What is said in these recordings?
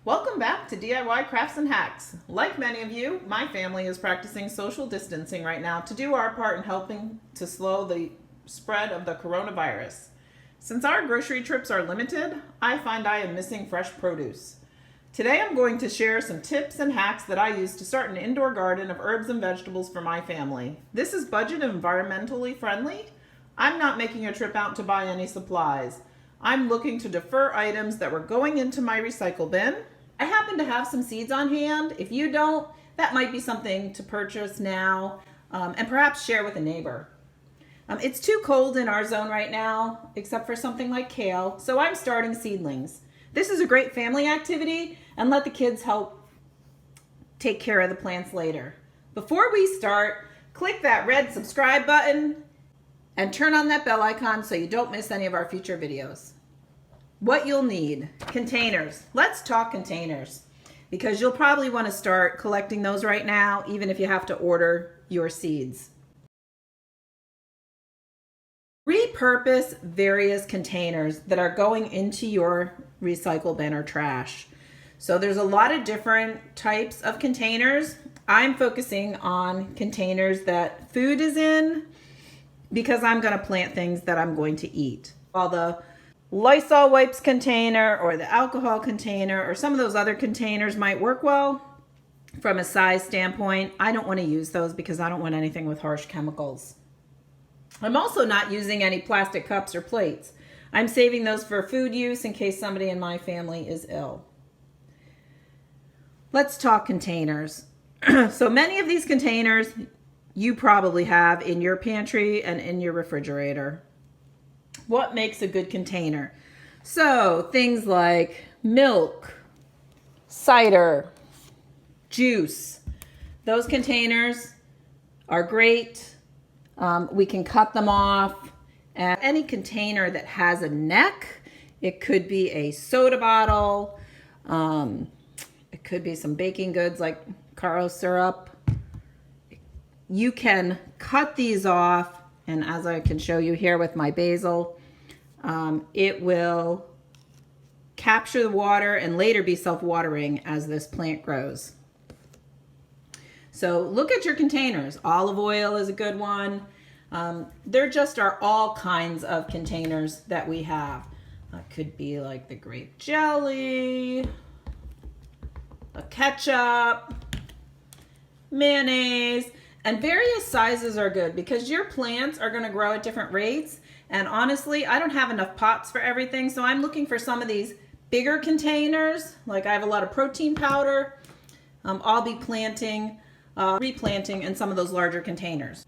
Welcome back to DIY Crafts and Hacks. Like many of you, my family is practicing social distancing right now to do our part in helping to slow the spread of the coronavirus. Since our grocery trips are limited, I find I am missing fresh produce. Today I'm going to share some tips and hacks that I use to start an indoor garden of herbs and vegetables for my family. This is budget and environmentally friendly. I'm not making a trip out to buy any supplies. I'm looking to defer items that were going into my recycle bin. I happen to have some seeds on hand. If you don't, that might be something to purchase now and perhaps share with a neighbor. It's too cold in our zone right now, except for something like kale, so I'm starting seedlings. This is a great family activity, and let the kids help take care of the plants later. Before we start, click that red subscribe button and turn on that bell icon so you don't miss any of our future videos. What you'll need: containers. Let's talk containers, because you'll probably want to start collecting those right now, even if you have to order your seeds. Repurpose various containers that are going into your recycle bin or trash. So there's a lot of different types of containers. I'm focusing on containers that food is in, because I'm going to plant things that I'm going to eat. While the Lysol wipes container or the alcohol container or some of those other containers might work well from a size standpoint, I don't want to use those because I don't want anything with harsh chemicals. I'm also not using any plastic cups or plates. I'm saving those for food use in case somebody in my family is ill. Let's talk containers. So many of these containers you probably have in your pantry and in your refrigerator. What makes a good container? So things like milk, cider, juice. Those containers are great. We can cut them off. And any container that has a neck, it could be a soda bottle, it could be some baking goods like Caro syrup. You can cut these off, and as I can show you here with my basil, it will capture the water and later be self-watering as this plant grows. So look at your containers. Olive oil is a good one. There just are all kinds of containers that we have. Could be like the grape jelly, a ketchup, mayonnaise, and various sizes are good because your plants are going to grow at different rates. And honestly, I don't have enough pots for everything, so I'm looking for some of these bigger containers. Like I have a lot of protein powder. I'll be replanting in some of those larger containers.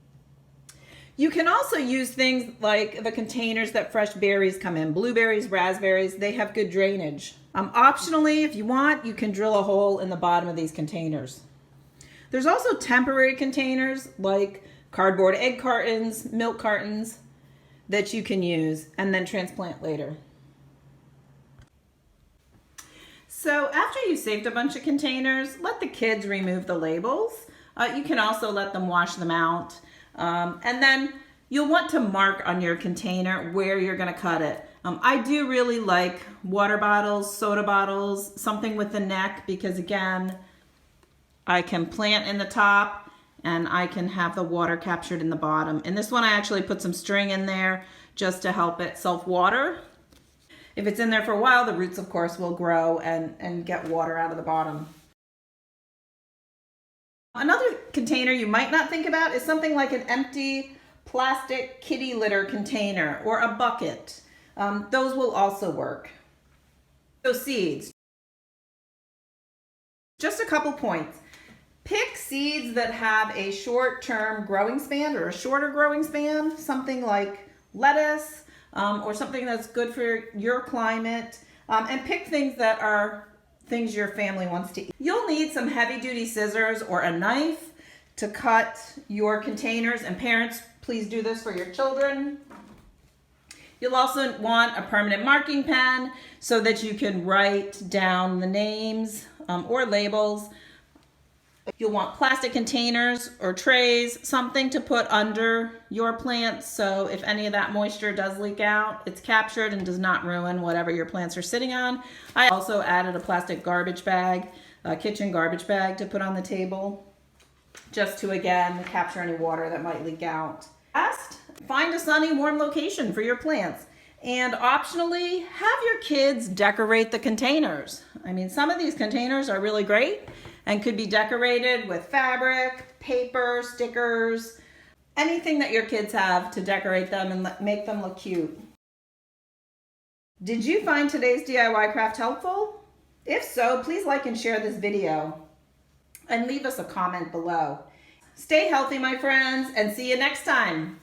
You can also use things like the containers that fresh berries come in. Blueberries, raspberries, they have good drainage. Optionally, if you want, you can drill a hole in the bottom of these containers. There's also temporary containers like cardboard egg cartons, milk cartons that you can use and then transplant later. So after you've saved a bunch of containers, let the kids remove the labels. You can also let them wash them out. And then you'll want to mark on your container where you're going to cut it. I do really like water bottles, soda bottles, something with the neck, because again, I can plant in the top and I can have the water captured in the bottom. And this one I actually put some string in there just to help it self-water. If it's in there for a while, the roots of course will grow and get water out of the bottom. Another container you might not think about is something like an empty plastic kitty litter container or a bucket. Those will also work. So seeds. Just a couple points. Pick seeds that have a short-term growing span or a shorter growing span, something like lettuce or something that's good for your climate, and pick things that are things your family wants to eat. You'll need some heavy-duty scissors or a knife to cut your containers, and parents, please do this for your children. You'll also want a permanent marking pen so that you can write down the names or labels. You'll want plastic containers or trays, something to put under your plants so if any of that moisture does leak out, it's captured and does not ruin whatever your plants are sitting on. I also added a plastic garbage bag, a kitchen garbage bag to put on the table, just to again capture any water that might leak out. Last, find a sunny, warm location for your plants. And optionally, have your kids decorate the containers. I mean, some of these containers are really great and could be decorated with fabric, paper, stickers, anything that your kids have to decorate them and make them look cute. Did you find today's DIY craft helpful? If so, please like and share this video and leave us a comment below. Stay healthy, my friends, and see you next time.